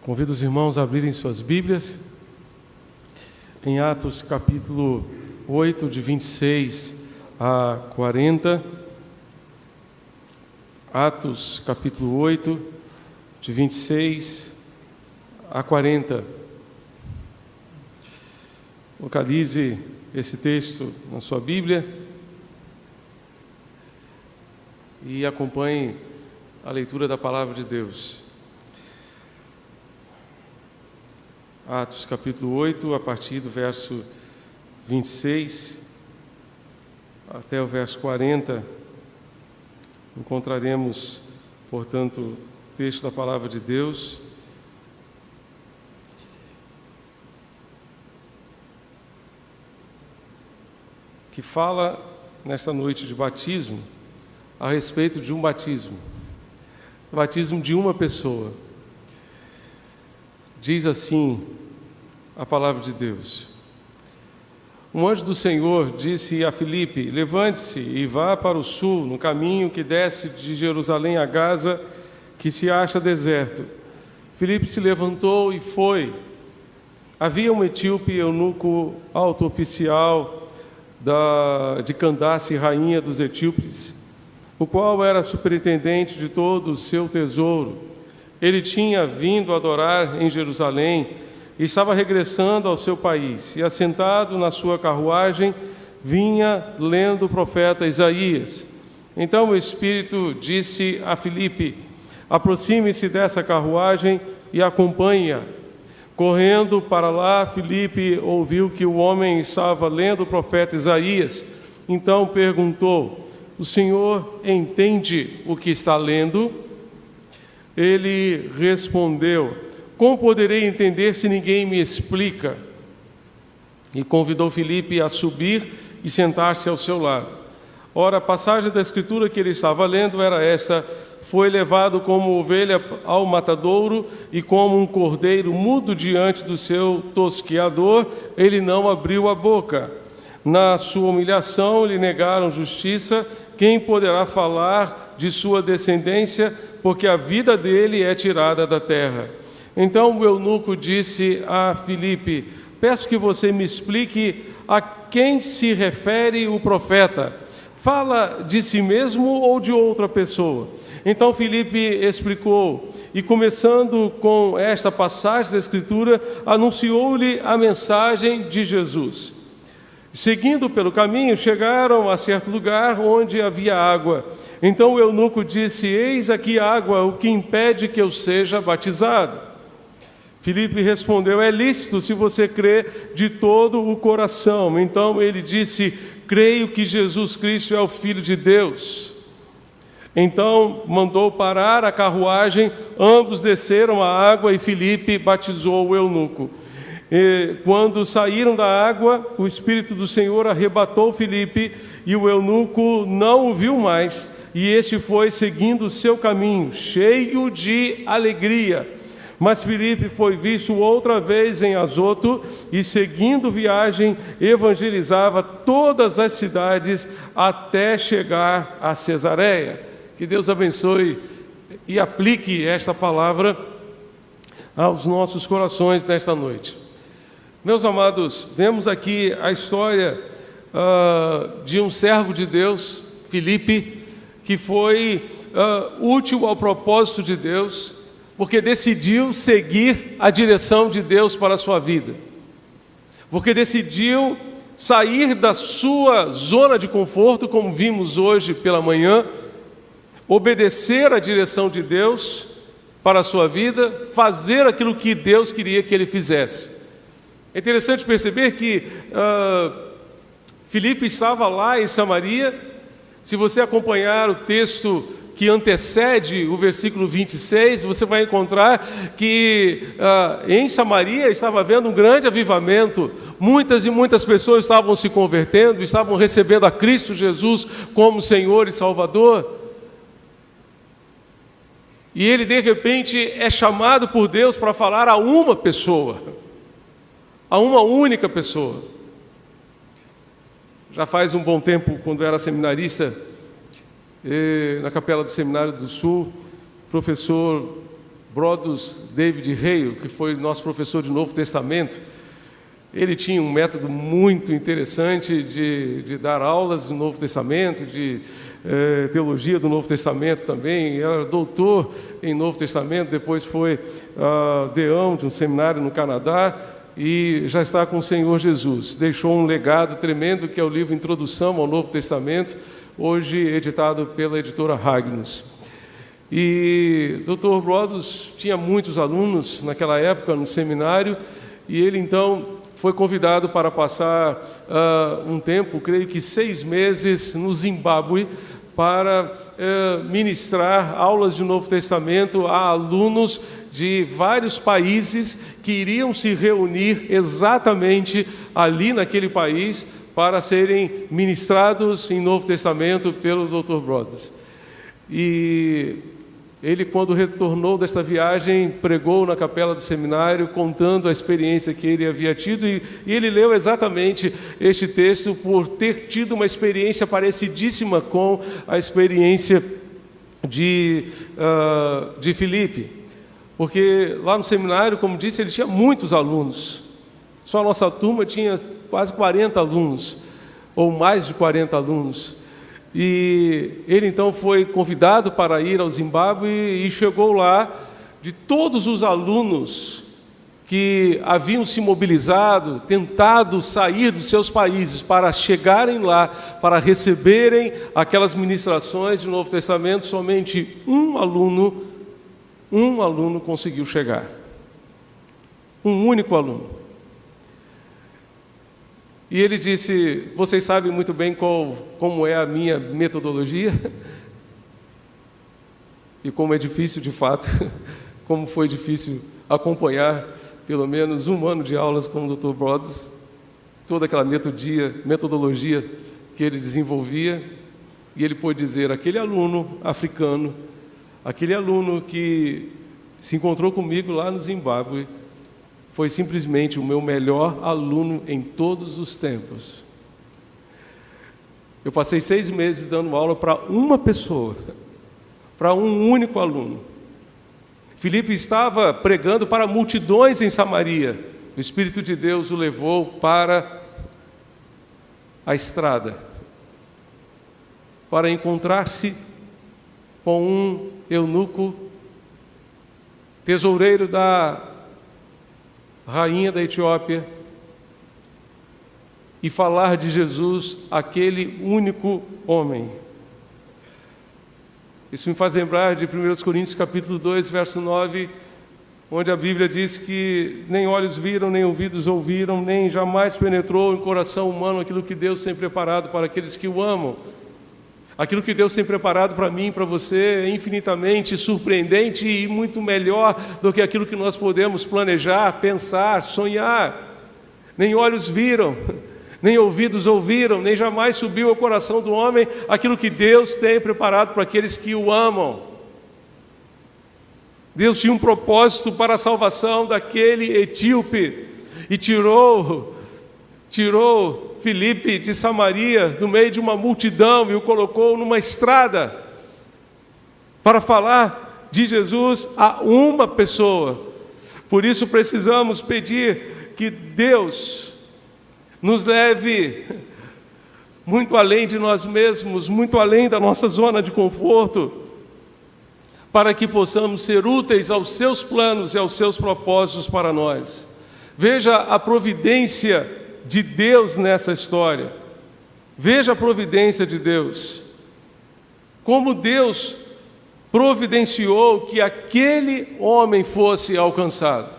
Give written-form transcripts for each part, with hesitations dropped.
Convido os irmãos a abrirem suas Bíblias em Atos capítulo 8, de 26 a 40. Atos capítulo 8, de 26 a 40. Localize esse texto na sua Bíblia e acompanhe a leitura da Palavra de Deus. Atos capítulo 8, a partir do verso 26 até o verso 40, encontraremos, portanto, o texto da Palavra de Deus. Que fala, nesta noite de batismo, a respeito de um batismo. O batismo de uma pessoa. Diz assim a Palavra de Deus: Um anjo do Senhor disse a Filipe: Levante-se e vá para o sul, no caminho que desce de Jerusalém a Gaza, que se acha deserto. Filipe se levantou e foi. Havia um etíope eunuco alto oficial de Candace, rainha dos etíopes, o qual era superintendente de todo o seu tesouro. Ele tinha vindo adorar em Jerusalém e estava regressando ao seu país. E assentado na sua carruagem, vinha lendo o profeta Isaías. Então o Espírito disse a Filipe: aproxime-se dessa carruagem e acompanhe-a. Correndo para lá, Filipe ouviu que o homem estava lendo o profeta Isaías. Então perguntou: o senhor entende o que está lendo? Ele respondeu: como poderei entender se ninguém me explica? E convidou Filipe a subir e sentar-se ao seu lado. Ora, a passagem da Escritura que ele estava lendo era esta: foi levado como ovelha ao matadouro, e como um cordeiro mudo diante do seu tosqueador, ele não abriu a boca. Na sua humilhação lhe negaram justiça. Quem poderá falar de sua descendência, porque a vida dele é tirada da terra? Então o eunuco disse a Filipe: peço que você me explique a quem se refere o profeta. Fala de si mesmo ou de outra pessoa? Então Filipe explicou, e começando com esta passagem da Escritura, anunciou-lhe a mensagem de Jesus. Seguindo pelo caminho, chegaram a certo lugar onde havia água. Então o eunuco disse: eis aqui água, o que impede que eu seja batizado? Filipe respondeu: é lícito se você crê de todo o coração. Então ele disse: creio que Jesus Cristo é o Filho de Deus. Então mandou parar a carruagem, ambos desceram a água e Filipe batizou o eunuco. E quando saíram da água, o Espírito do Senhor arrebatou Filipe, e o eunuco não o viu mais, e este foi seguindo o seu caminho, cheio de alegria. Mas Filipe foi visto outra vez em Azoto, e seguindo viagem, evangelizava todas as cidades até chegar a Cesareia. Que Deus abençoe e aplique esta palavra aos nossos corações nesta noite. Meus amados, vemos aqui a história de um servo de Deus, Filipe, que foi útil ao propósito de Deus, porque decidiu seguir a direção de Deus para a sua vida, porque decidiu sair da sua zona de conforto, como vimos hoje pela manhã, obedecer à direção de Deus para a sua vida, fazer aquilo que Deus queria que ele fizesse. É interessante perceber que Filipe estava lá em Samaria. Se você acompanhar o texto que antecede o versículo 26, você vai encontrar que em Samaria estava havendo um grande avivamento. Muitas e muitas pessoas estavam se convertendo, estavam recebendo a Cristo Jesus como Senhor e Salvador. E ele, de repente, é chamado por Deus para falar a uma pessoa, a uma única pessoa. Já faz um bom tempo, quando era seminarista, na capela do Seminário do Sul, professor Brodus David Hale, que foi nosso professor de Novo Testamento, ele tinha um método muito interessante de dar aulas do Novo Testamento, de teologia do Novo Testamento também. Ele era doutor em Novo Testamento, depois foi deão de um seminário no Canadá e já está com o Senhor Jesus. Deixou um legado tremendo, que é o livro Introdução ao Novo Testamento, hoje editado pela editora Hagnus. E Dr. Brodus tinha muitos alunos naquela época no seminário, e ele então foi convidado para passar um tempo, creio que 6 meses, no Zimbábue, para ministrar aulas de Novo Testamento a alunos de vários países que iriam se reunir exatamente ali naquele país para serem ministrados em Novo Testamento pelo Dr. Brodus. E ele, quando retornou desta viagem, pregou na capela do seminário, contando a experiência que ele havia tido, e ele leu exatamente este texto por ter tido uma experiência parecidíssima com a experiência de Filipe. Porque lá no seminário, como disse, ele tinha muitos alunos. Só a nossa turma tinha quase 40 alunos, ou mais de 40 alunos. E ele então foi convidado para ir ao Zimbábue e chegou lá. De todos os alunos que haviam se mobilizado, tentado sair dos seus países para chegarem lá, para receberem aquelas ministrações do Novo Testamento, somente um aluno conseguiu chegar. Um único aluno. E ele disse: vocês sabem muito bem como é a minha metodologia? E como é difícil, de fato, como foi difícil acompanhar pelo menos 1 ano de aulas com o Dr. Brodus, toda aquela metodologia que ele desenvolvia. E ele pôde dizer: aquele aluno africano, aquele aluno que se encontrou comigo lá no Zimbábue, foi simplesmente o meu melhor aluno em todos os tempos. Eu passei 6 meses dando aula para uma pessoa, para um único aluno. Filipe estava pregando para multidões em Samaria. O Espírito de Deus o levou para a estrada, para encontrar-se com um eunuco, tesoureiro da rainha da Etiópia, e falar de Jesus àquele único homem. Isso me faz lembrar de 1 Coríntios capítulo 2, verso 9, onde a Bíblia diz que nem olhos viram, nem ouvidos ouviram, nem jamais penetrou em coração humano aquilo que Deus tem preparado para aqueles que o amam. Aquilo que Deus tem preparado para mim e para você é infinitamente surpreendente e muito melhor do que aquilo que nós podemos planejar, pensar, sonhar. Nem olhos viram, nem ouvidos ouviram, nem jamais subiu ao coração do homem aquilo que Deus tem preparado para aqueles que o amam. Deus tinha um propósito para a salvação daquele etíope e tirou Filipe de Samaria, no meio de uma multidão, e o colocou numa estrada para falar de Jesus a uma pessoa. Por isso precisamos pedir que Deus nos leve muito além de nós mesmos, muito além da nossa zona de conforto, para que possamos ser úteis aos seus planos e aos seus propósitos para nós. Veja a providência de Deus nessa história. Veja a providência de Deus. Como Deus providenciou que aquele homem fosse alcançado.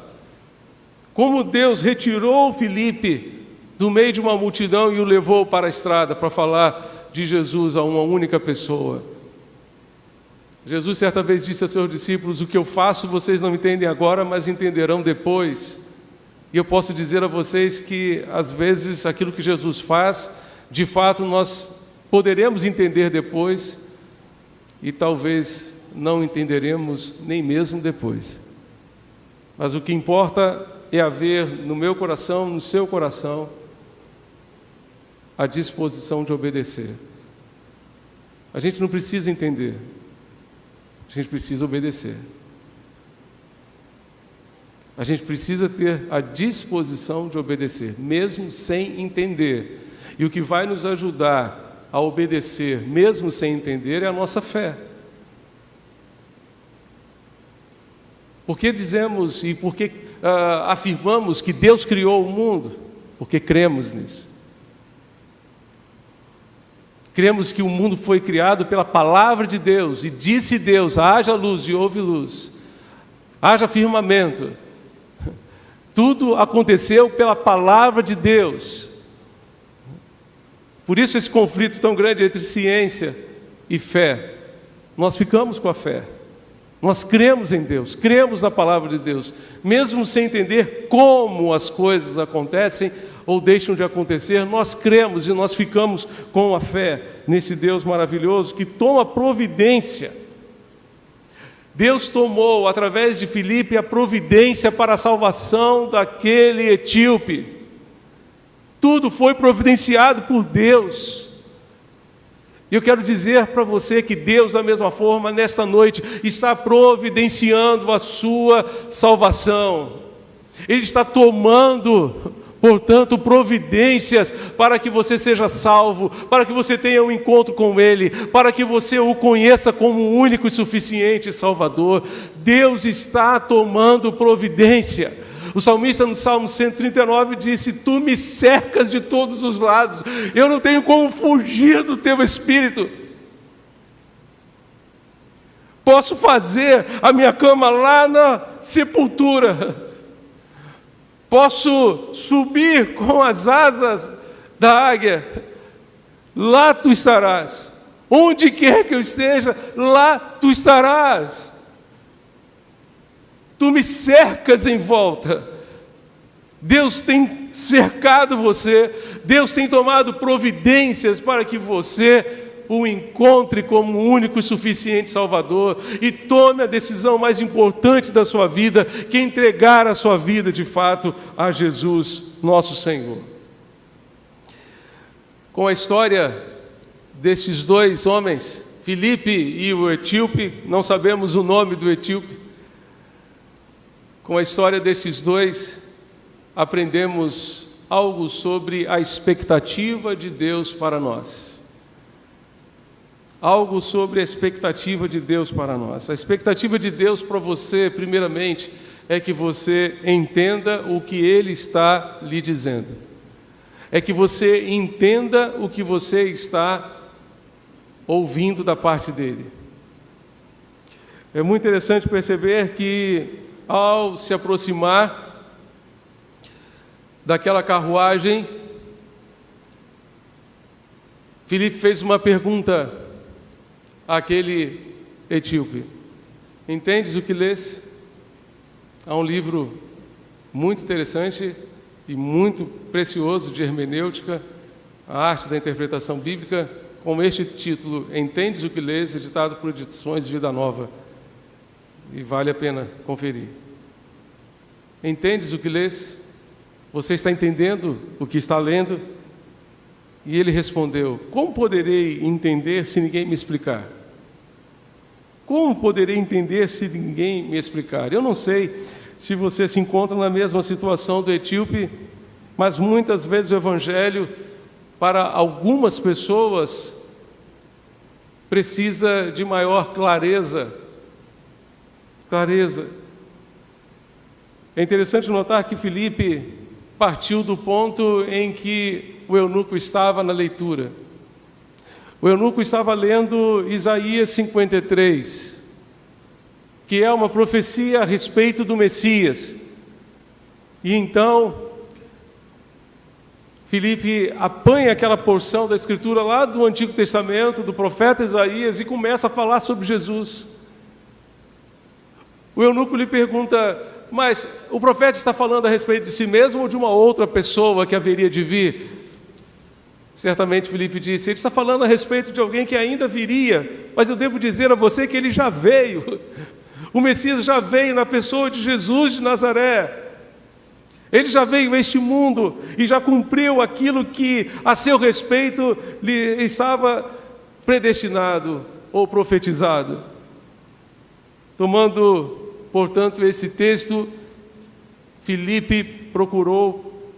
Como Deus retirou Filipe do meio de uma multidão e o levou para a estrada para falar de Jesus a uma única pessoa. Jesus certa vez disse aos seus discípulos: o que eu faço vocês não entendem agora, mas entenderão depois. E eu posso dizer a vocês que, às vezes, aquilo que Jesus faz, de fato, nós poderemos entender depois, e talvez não entenderemos nem mesmo depois. Mas o que importa é haver no meu coração, no seu coração, a disposição de obedecer. A gente não precisa entender, a gente precisa obedecer. A gente precisa ter a disposição de obedecer, mesmo sem entender. E o que vai nos ajudar a obedecer, mesmo sem entender, é a nossa fé. Por que dizemos e por que afirmamos que Deus criou o mundo? Porque cremos nisso. Cremos que o mundo foi criado pela palavra de Deus, e disse Deus: haja luz, e houve luz. Haja firmamento. Tudo aconteceu pela palavra de Deus. Por isso esse conflito tão grande entre ciência e fé. Nós ficamos com a fé. Nós cremos em Deus, cremos na palavra de Deus, mesmo sem entender como as coisas acontecem ou deixam de acontecer. Nós cremos e nós ficamos com a fé nesse Deus maravilhoso que toma providência. Deus tomou, através de Filipe, a providência para a salvação daquele etíope. Tudo foi providenciado por Deus. E eu quero dizer para você que Deus, da mesma forma, nesta noite, está providenciando a sua salvação. Ele está tomando, portanto, providências para que você seja salvo, para que você tenha um encontro com Ele, para que você o conheça como o único e suficiente Salvador. Deus está tomando providência. O salmista no Salmo 139 disse: tu me cercas de todos os lados, eu não tenho como fugir do teu Espírito. Posso fazer a minha cama lá na sepultura, posso subir com as asas da águia, lá tu estarás. Onde quer que eu esteja, lá tu estarás. Tu me cercas em volta. Deus tem cercado você, Deus tem tomado providências para que você o encontre como o único e suficiente Salvador e tome a decisão mais importante da sua vida, que é entregar a sua vida de fato a Jesus, nosso Senhor. Com a história destes dois homens, Filipe e o etíope, não sabemos o nome do etíope, com a história desses dois, aprendemos algo sobre a expectativa de Deus para nós. Algo sobre a expectativa de Deus para nós. A expectativa de Deus para você, primeiramente, é que você entenda o que Ele está lhe dizendo. É que você entenda o que você está ouvindo da parte dEle. É muito interessante perceber que, ao se aproximar daquela carruagem, Filipe fez uma pergunta àquele etíope: entendes o que lês? Há um livro muito interessante e muito precioso de hermenêutica, a arte da interpretação bíblica, com este título: Entendes o que lês?, editado por Edições Vida Nova, e vale a pena conferir. Entendes o que lês? Você está entendendo o que está lendo? E ele respondeu: como poderei entender se ninguém me explicar? Como poderei entender se ninguém me explicar? Eu não sei se você se encontra na mesma situação do etíope, mas muitas vezes o Evangelho, para algumas pessoas, precisa de maior clareza. É interessante notar que Filipe partiu do ponto em que o eunuco estava na leitura. O eunuco estava lendo Isaías 53, que é uma profecia a respeito do Messias. E então, Filipe apanha aquela porção da Escritura lá do Antigo Testamento, do profeta Isaías, e começa a falar sobre Jesus. O eunuco lhe pergunta: mas o profeta está falando a respeito de si mesmo ou de uma outra pessoa que haveria de vir? Certamente Filipe disse: ele está falando a respeito de alguém que ainda viria, mas eu devo dizer a você que ele já veio. O Messias já veio na pessoa de Jesus de Nazaré. Ele já veio a este mundo e já cumpriu aquilo que a seu respeito lhe estava predestinado ou profetizado. Tomando, portanto, esse texto, Filipe procurou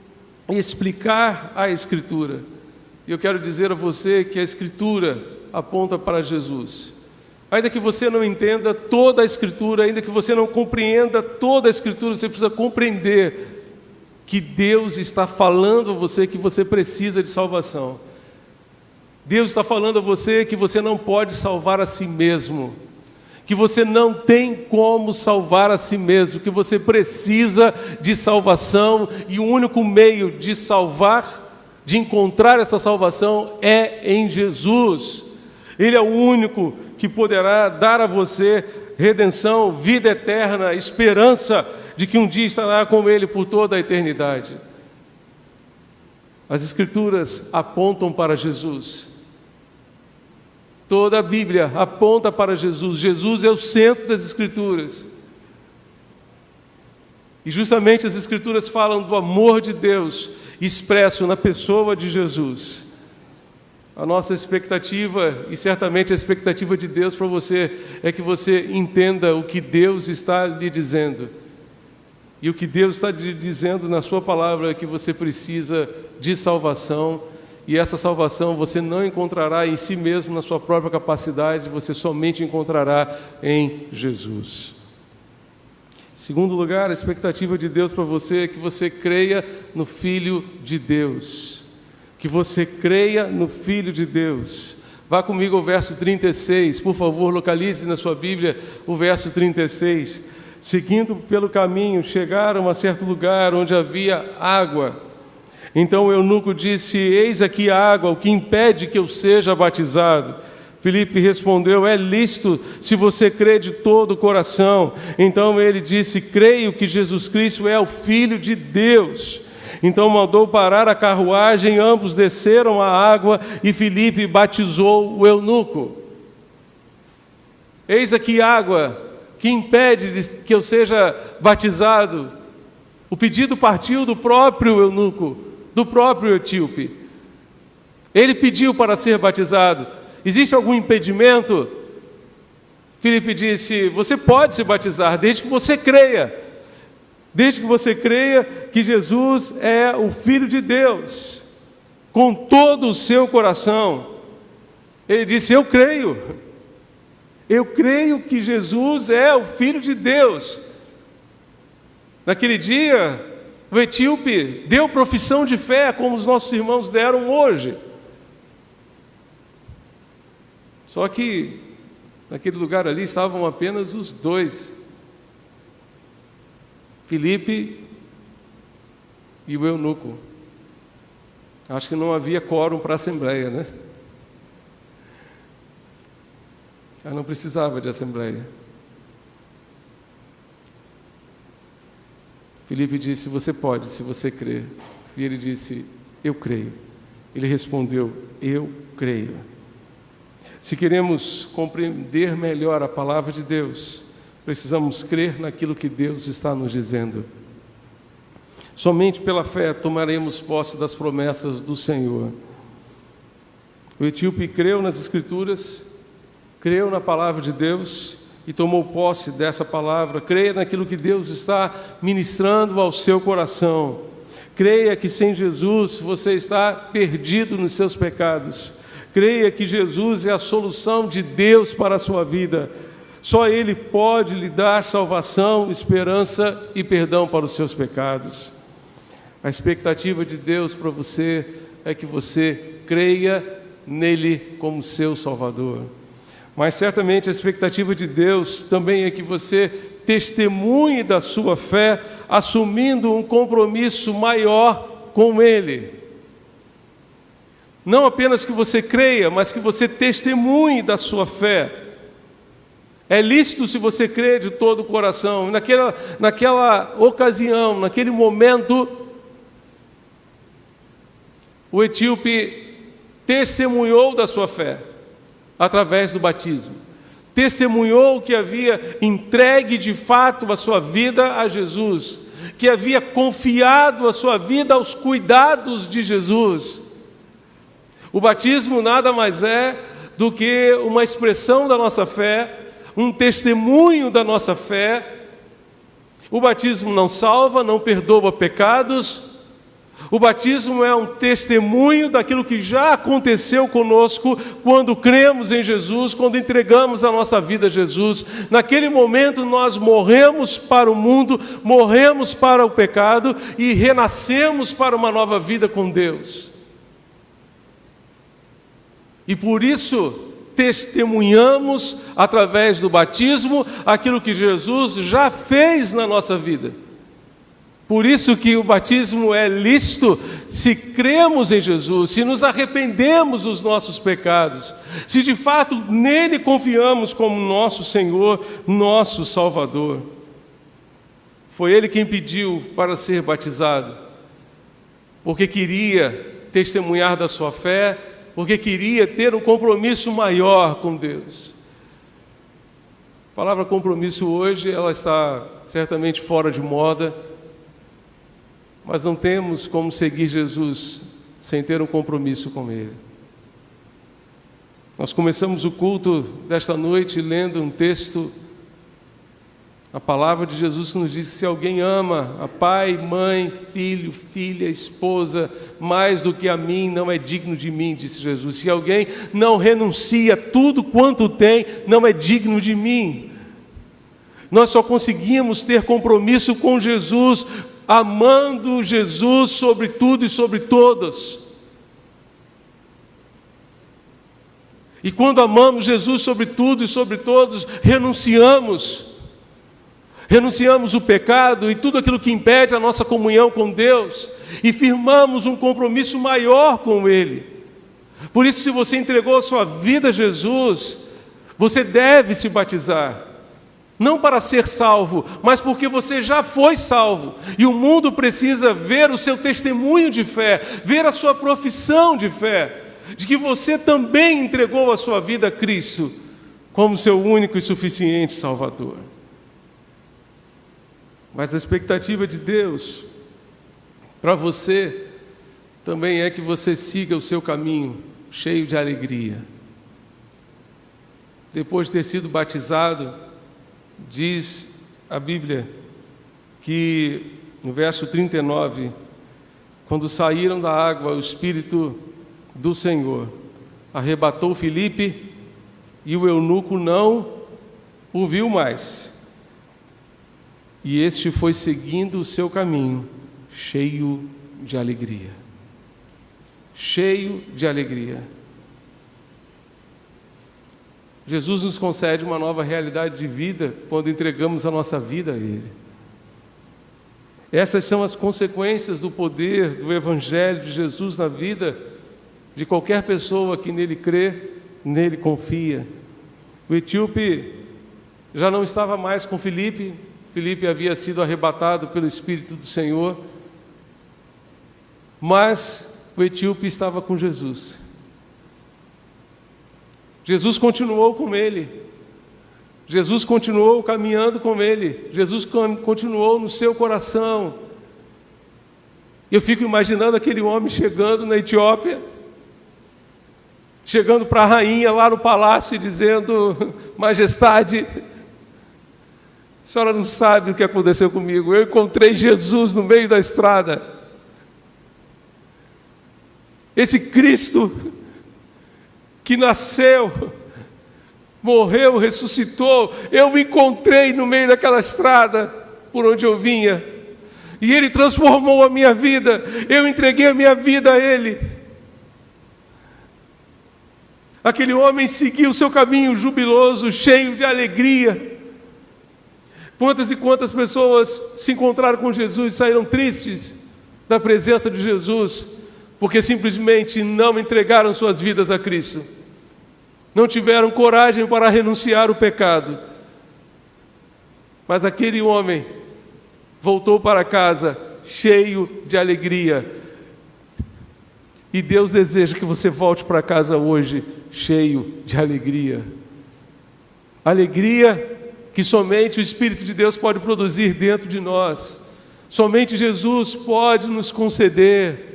explicar a Escritura. E eu quero dizer a você que a Escritura aponta para Jesus. Ainda que você não entenda toda a Escritura, ainda que você não compreenda toda a Escritura, você precisa compreender que Deus está falando a você que você precisa de salvação. Deus está falando a você que você não pode salvar a si mesmo, que você não tem como salvar a si mesmo, que você precisa de salvação, e o único meio de salvar, de encontrar essa salvação, é em Jesus. Ele é o único que poderá dar a você redenção, vida eterna, esperança de que um dia estará com Ele por toda a eternidade. As Escrituras apontam para Jesus. Toda a Bíblia aponta para Jesus. Jesus é o centro das Escrituras. E justamente as Escrituras falam do amor de Deus expresso na pessoa de Jesus. A nossa expectativa, e certamente a expectativa de Deus para você, é que você entenda o que Deus está lhe dizendo. E o que Deus está lhe dizendo na sua palavra é que você precisa de salvação, e essa salvação você não encontrará em si mesmo, na sua própria capacidade, você somente encontrará em Jesus. Em segundo lugar, a expectativa de Deus para você é que você creia no Filho de Deus. Que você creia no Filho de Deus. Vá comigo ao verso 36, por favor, localize na sua Bíblia o verso 36. Seguindo pelo caminho, chegaram a certo lugar onde havia água. Então o eunuco disse: eis aqui a água, o que impede que eu seja batizado? Filipe respondeu: é lícito se você crê de todo o coração. Então ele disse: creio que Jesus Cristo é o Filho de Deus. Então mandou parar a carruagem, ambos desceram à água e Filipe batizou o eunuco. Eis aqui água, que impede que eu seja batizado. O pedido partiu do próprio eunuco, do próprio etíope. Ele pediu para ser batizado. Existe algum impedimento? Filipe disse: você pode se batizar, desde que você creia. Desde que você creia que Jesus é o Filho de Deus, com todo o seu coração. Ele disse: eu creio que Jesus é o Filho de Deus. Naquele dia, o etíope deu profissão de fé, como os nossos irmãos deram hoje. Só que, naquele lugar ali, estavam apenas os dois, Filipe e o eunuco. Acho que não havia quórum para a assembleia, né? Eu não precisava de assembleia. Filipe disse: você pode, se você crer. E ele disse: eu creio. Ele respondeu: eu creio. Se queremos compreender melhor a palavra de Deus, precisamos crer naquilo que Deus está nos dizendo. Somente pela fé tomaremos posse das promessas do Senhor. O etíope creu nas Escrituras, creu na palavra de Deus e tomou posse dessa palavra. Creia naquilo que Deus está ministrando ao seu coração. Creia que sem Jesus você está perdido nos seus pecados. Creia que Jesus é a solução de Deus para a sua vida. Só Ele pode lhe dar salvação, esperança e perdão para os seus pecados. A expectativa de Deus para você é que você creia nele como seu Salvador. Mas certamente a expectativa de Deus também é que você testemunhe da sua fé, assumindo um compromisso maior com Ele. Não apenas que você creia, mas que você testemunhe da sua fé. É lícito se você crê de todo o coração. Naquela ocasião, naquele momento, o etíope testemunhou da sua fé através do batismo. Testemunhou que havia entregue de fato a sua vida a Jesus, que havia confiado a sua vida aos cuidados de Jesus. O batismo nada mais é do que uma expressão da nossa fé, um testemunho da nossa fé, O batismo não salva, não perdoa pecados. O batismo é um testemunho daquilo que já aconteceu conosco quando cremos em Jesus, quando entregamos a nossa vida a Jesus. Naquele momento nós morremos para o mundo, morremos para o pecado e renascemos para uma nova vida com Deus. E por isso testemunhamos através do batismo aquilo que Jesus já fez na nossa vida. Por isso que o batismo é lícito se cremos em Jesus, se nos arrependemos dos nossos pecados, se de fato nele confiamos como nosso Senhor, nosso Salvador. Foi Ele quem pediu para ser batizado, porque queria testemunhar da sua fé, porque queria ter um compromisso maior com Deus. A palavra compromisso hoje, ela está certamente fora de moda, mas não temos como seguir Jesus sem ter um compromisso com Ele. Nós começamos o culto desta noite lendo um texto, a palavra de Jesus que nos diz que se alguém ama a pai, mãe, filho, filha, esposa, mais do que a mim, não é digno de mim, disse Jesus. Se alguém não renuncia tudo quanto tem, não é digno de mim. Nós só conseguimos ter compromisso com Jesus amando Jesus sobre tudo e sobre todos. E quando amamos Jesus sobre tudo e sobre todos, renunciamos o pecado e tudo aquilo que impede a nossa comunhão com Deus, e firmamos um compromisso maior com Ele. Por isso, se você entregou a sua vida a Jesus, você deve se batizar. Não para ser salvo, mas porque você já foi salvo. E o mundo precisa ver o seu testemunho de fé, ver a sua profissão de fé, de que você também entregou a sua vida a Cristo como seu único e suficiente Salvador. Mas a expectativa de Deus para você também é que você siga o seu caminho cheio de alegria. Depois de ter sido batizado, diz a Bíblia que, no verso 39, quando saíram da água, o Espírito do Senhor arrebatou Filipe e o eunuco não o viu mais. E este foi seguindo o seu caminho, cheio de alegria. Cheio de alegria. Jesus nos concede uma nova realidade de vida quando entregamos a nossa vida a Ele. Essas são as consequências do poder do Evangelho de Jesus na vida de qualquer pessoa que nele crê, nele confia. O etíope já não estava mais com Filipe. Filipe havia sido arrebatado pelo Espírito do Senhor, mas o etíope estava com Jesus. Jesus continuou com ele, Jesus continuou caminhando com ele, Jesus continuou no seu coração. Eu fico imaginando aquele homem chegando na Etiópia, chegando para a rainha lá no palácio e dizendo: majestade, a senhora não sabe o que aconteceu comigo, eu encontrei Jesus no meio da estrada. Esse Cristo que nasceu, morreu, ressuscitou, eu o encontrei no meio daquela estrada por onde eu vinha, e Ele transformou a minha vida, eu entreguei a minha vida a Ele. Aquele homem seguiu o seu caminho jubiloso, cheio de alegria. Quantas e quantas pessoas se encontraram com Jesus e saíram tristes da presença de Jesus, porque simplesmente não entregaram suas vidas a Cristo, não tiveram coragem para renunciar o pecado. Mas aquele homem voltou para casa cheio de alegria, e Deus deseja que você volte para casa hoje cheio de alegria. Alegria que somente o Espírito de Deus pode produzir dentro de nós, somente Jesus pode nos conceder.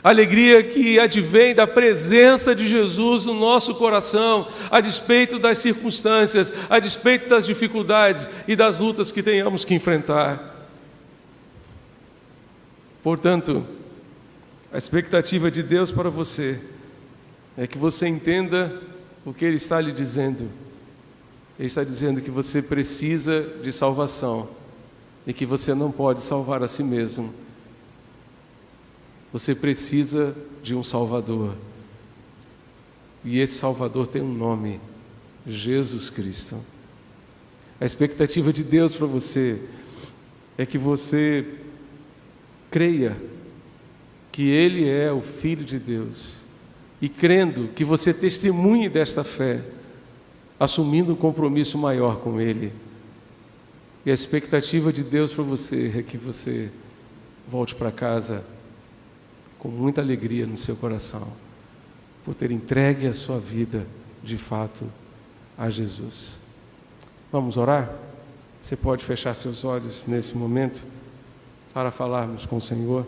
Alegria que advém da presença de Jesus no nosso coração, a despeito das circunstâncias, a despeito das dificuldades e das lutas que tenhamos que enfrentar. Portanto, a expectativa de Deus para você é que você entenda o que Ele está lhe dizendo. Ele está dizendo que você precisa de salvação e que você não pode salvar a si mesmo. Você precisa de um Salvador. E esse Salvador tem um nome: Jesus Cristo. A expectativa de Deus para você é que você creia que Ele é o Filho de Deus. E crendo, que você testemunhe desta fé, assumindo um compromisso maior com Ele. E a expectativa de Deus para você é que você volte para casa com muita alegria no seu coração, por ter entregue a sua vida, de fato, a Jesus. Vamos orar? Você pode fechar seus olhos nesse momento, para falarmos com o Senhor.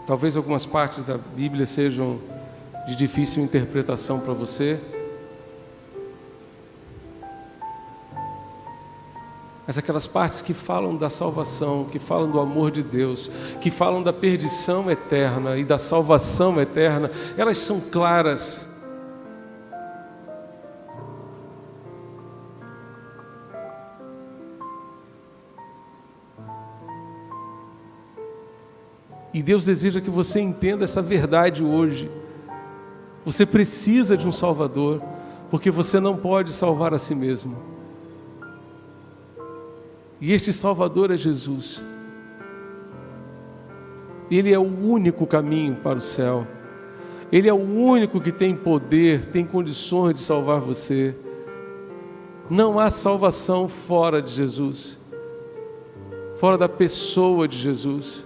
Talvez algumas partes da Bíblia sejam de difícil interpretação para você, mas aquelas partes que falam da salvação, que falam do amor de Deus, que falam da perdição eterna e da salvação eterna, elas são claras. E Deus deseja que você entenda essa verdade hoje. Você precisa de um Salvador, porque você não pode salvar a si mesmo. E este Salvador é Jesus. Ele é o único caminho para o céu. Ele é o único que tem poder, tem condições de salvar você. Não há salvação fora de Jesus, fora da pessoa de Jesus.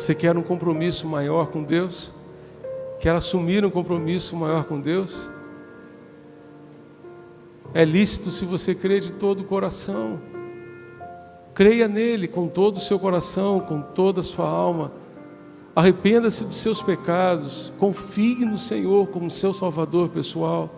Você quer um compromisso maior com Deus? Quer assumir um compromisso maior com Deus? É lícito se você crê de todo o coração. Creia nele com todo o seu coração, com toda a sua alma. Arrependa-se dos seus pecados. Confie no Senhor como seu Salvador pessoal.